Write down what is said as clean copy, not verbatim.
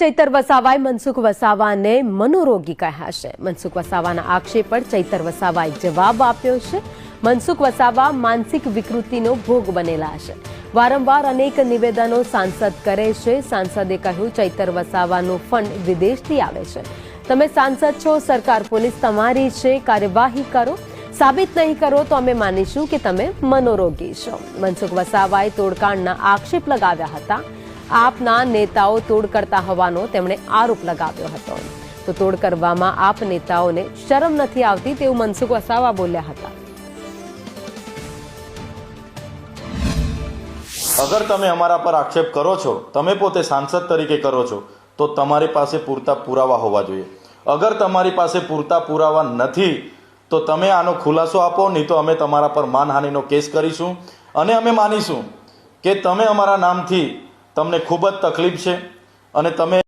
ચૈતર વસાવાએ મનસુખ વસાવાને મનોરોગી કહ્યા છે। મનસુખ વસાવાના આક્ષેપ પર ચૈતર વસાવાએ જવાબ આપ્યો છે। મનસુખ વસાવા માનસિક વિકૃતિનો ભોગ બનેલા છે। વારંવાર અનેક નિવેદનો સાંસદ કરે છે। સાંસદે કહ્યું ચૈતર વસાવાનું ફંડ વિદેશથી આવે છે। તમે સાંસદ છો, સરકાર પોલીસ તમારી છે, કાર્યવાહી કરો। સાબિત નહીં કરો તો અમે માનીશું કે તમે મનોરોગી છો। મનસુખ વસાવાએ તોડકાંડના આક્ષેપ લગાવ્યા હતા। આપના નેતાઓ તોડ કરતા હોવાનો તેમણે આરોપ લગાવ્યો હતો। તો તોડ કરવામાં આપ નેતાઓને શરમ નથી આવતી તેવું મનસુખ વસાવા બોલ્યા હતા। અગર તમે અમારા પર આક્ષેપ કરો છો, તમે પોતે સાંસદ તરીકે કરો છો, તો તમારી પાસે પૂરતા પુરાવા હોવા જોઈએ। અગર તમારી પાસે પૂરતા પુરાવા નથી તો તમે આનો ખુલાસો આપો, નહીં તો અમે તમારા પર માનહાનિનો કેસ કરીશું અને અમે માનીશું કે તમે અમારા નામથી તમને ખૂબ જ તકલીફ છે અને તમે